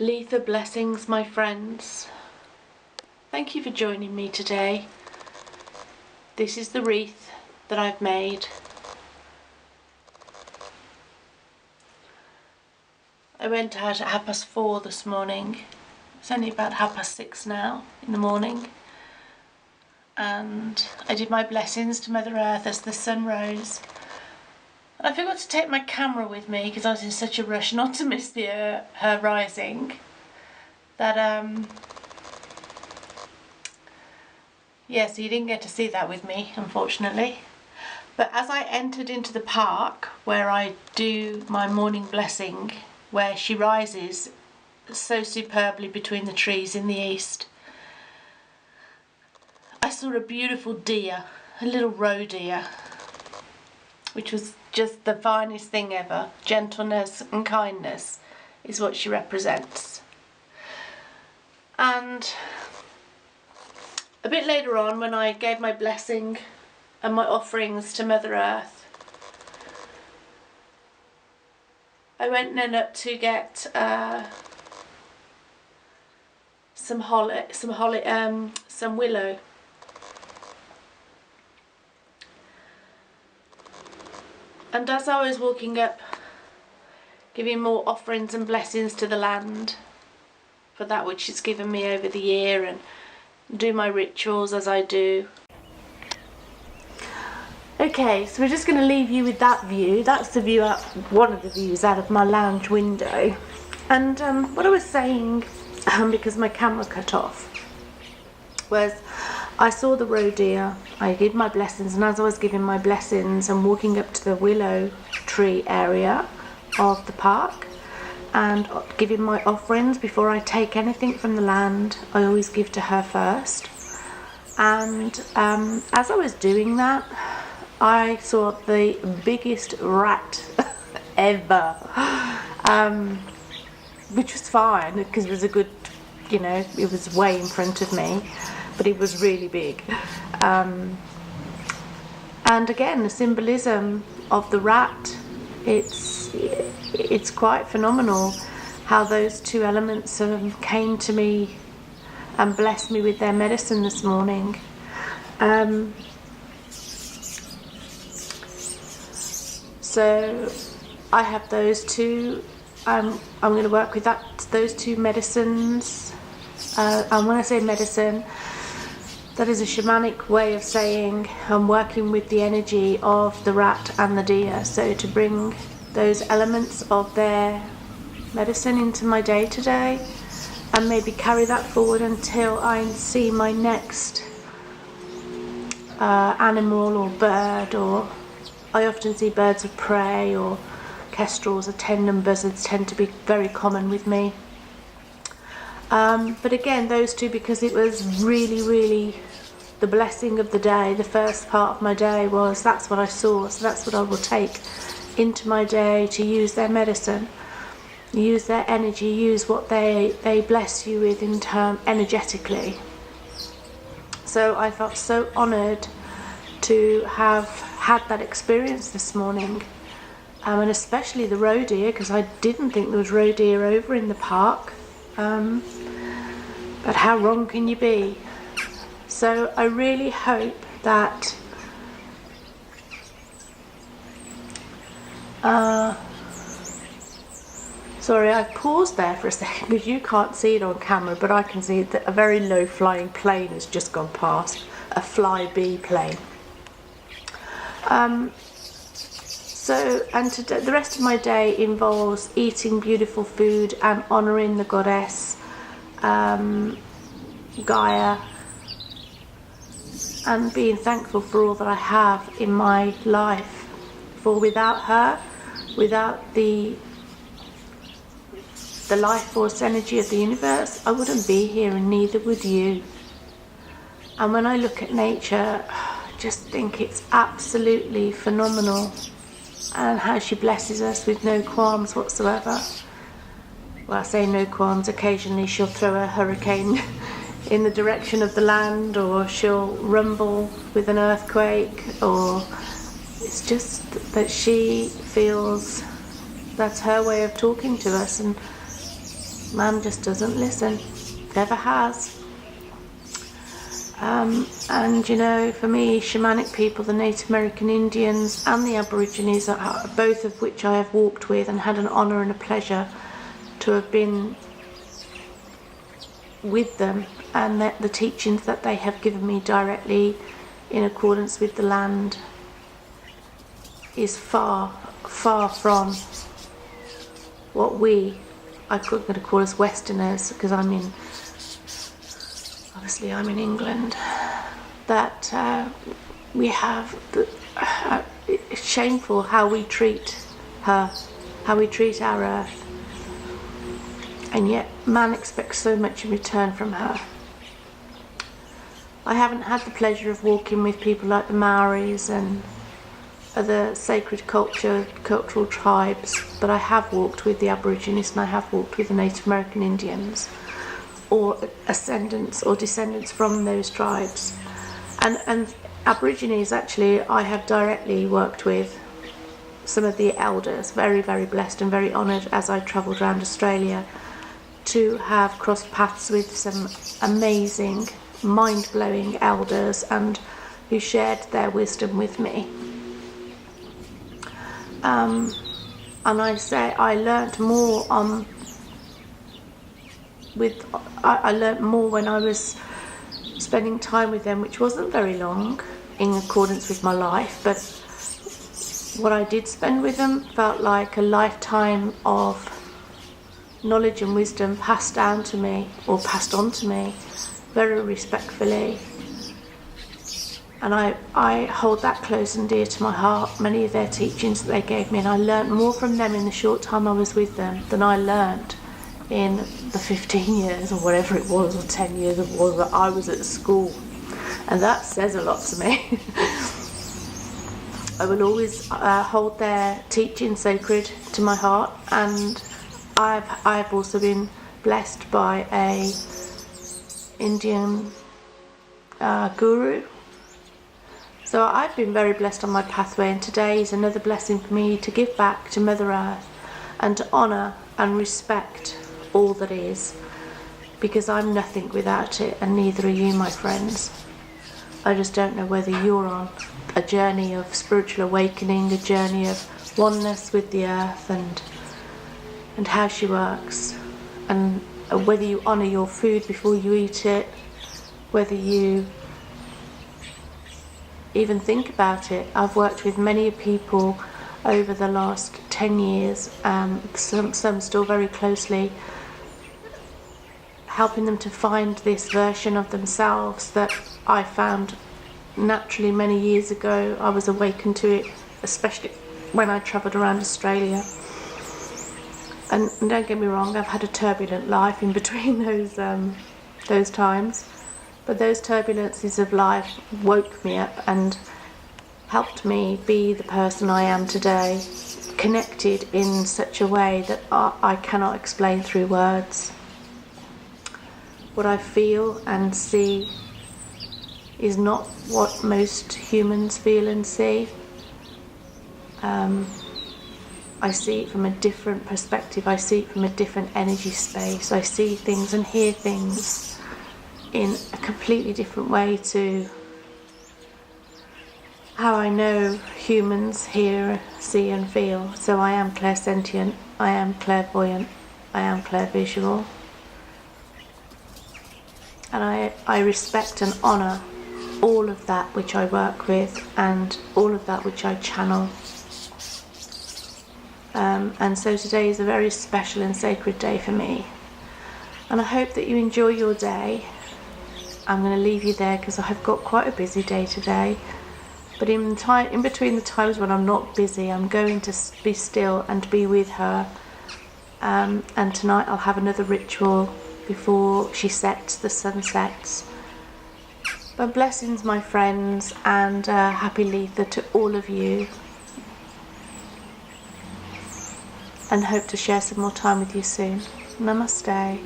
Litha Blessings, my friends. Thank you for joining me today. This is the wreath that I've made. I went out at 4:30 this morning. It's only about 6:30 now in the morning. And I did my blessings to Mother Earth as the sun rose. I forgot to take my camera with me because I was in such a rush not to miss her rising that yeah, so you didn't get to see that with me, unfortunately. But as I entered into the park where I do my morning blessing, where she rises so superbly between the trees in the east, I saw a beautiful deer, a little roe deer, which was just the finest thing ever. Gentleness and kindness is what she represents. And a bit later on, when I gave my blessing and my offerings to Mother Earth, I went then up to get some willow. And as I was walking up, giving more offerings and blessings to the land for that which it's given me over the year, and do my rituals as I do. Okay, so we're just going to leave you with that view. That's the view out, one of the views out of my lounge window. And what I was saying, because my camera cut off, was I saw the roe deer, I did my blessings, and as I was giving my blessings and walking up to the willow tree area of the park and giving my offerings, before I take anything from the land, I always give to her first. And as I was doing that, I saw the biggest rat ever, which was fine because it was a good, you know, it was way in front of me, but it was really big. And again, the symbolism of the rat, it's quite phenomenal how those two elements came to me and blessed me with their medicine this morning. So I have those two. I'm going to work with those two medicines. And when I say medicine, that is a shamanic way of saying I'm working with the energy of the rat and the deer. So to bring those elements of their medicine into my day to day, and maybe carry that forward until I see my next animal or bird, or I often see birds of prey or kestrels or 10 buzzards tend to be very common with me. But again, those two, because it was really the blessing of the day, the first part of my day was, that's what I saw, so that's what I will take into my day to use their medicine, use their energy, use what they bless you with in energetically. So I felt so honoured to have had that experience this morning, and especially the roe deer, because I didn't think there was roe deer over in the park. But how wrong can you be? So I really hope that sorry, I paused there for a second because you can't see it on camera, but I can see that a very low flying plane has just gone past, a flyby plane. So, and today, the rest of my day involves eating beautiful food and honouring the goddess Gaia, and being thankful for all that I have in my life. For without her, without the life force energy of the universe, I wouldn't be here, and neither would you. And when I look at nature, I just think it's absolutely phenomenal, and how she blesses us with no qualms whatsoever. Well, I say no qualms. Occasionally she'll throw a hurricane in the direction of the land, or she'll rumble with an earthquake, or it's just that she feels that's her way of talking to us. And Man just doesn't listen, never has. And you know, for me, shamanic people, the Native American Indians and the Aborigines, both of which I have walked with and had an honour and a pleasure to have been with them, and the teachings that they have given me directly in accordance with the land is far, far from what I'm going to call us Westerners, because I'm in England, that we have. It's shameful how we treat her, how we treat our earth, and yet man expects so much in return from her. I haven't had the pleasure of walking with people like the Maoris and other sacred cultural tribes, but I have walked with the Aborigines and I have walked with the Native American Indians, or ascendants or descendants from those tribes. And Aborigines, actually, I have directly worked with some of the elders, very, very blessed and very honoured as I travelled around Australia to have crossed paths with some amazing, mind-blowing elders and who shared their wisdom with me. And I say I learnt more I learnt more when I was spending time with them, which wasn't very long in accordance with my life, but what I did spend with them felt like a lifetime of knowledge and wisdom passed down to me, or passed on to me, very respectfully. And I hold that close and dear to my heart, many of their teachings that they gave me, and I learnt more from them in the short time I was with them than I learnt in the 15 years or whatever it was, or 10 years it was that I was at school. And that says a lot to me. I will always hold their teaching sacred to my heart, and I've also been blessed by a Indian guru. So I've been very blessed on my pathway, and today is another blessing for me to give back to Mother Earth and to honour and respect all that is, because I'm nothing without it, and neither are you, my friends. I just don't know whether you're on a journey of spiritual awakening, a journey of oneness with the earth and how she works, and whether you honour your food before you eat it, whether you even think about it. I've worked with many people over the last 10 years, some still very closely, helping them to find this version of themselves that I found naturally many years ago. I was awakened to it, especially when I travelled around Australia. And don't get me wrong, I've had a turbulent life in between those times, but those turbulences of life woke me up and helped me be the person I am today, connected in such a way that I cannot explain through words. What I feel and see is not what most humans feel and see. I see it from a different perspective. I see it from a different energy space. I see things and hear things in a completely different way to how I know humans hear, see and feel. So I am clairsentient, I am clairvoyant, I am clairvisual. And I respect and honour all of that which I work with and all of that which I channel. And so today is a very special and sacred day for me. And I hope that you enjoy your day. I'm going to leave you there because I have got quite a busy day today. But in between the times when I'm not busy, I'm going to be still and be with her. And tonight I'll have another ritual before she sets, the sun sets. But blessings, my friends, and happy Litha to all of you. And hope to share some more time with you soon. Namaste.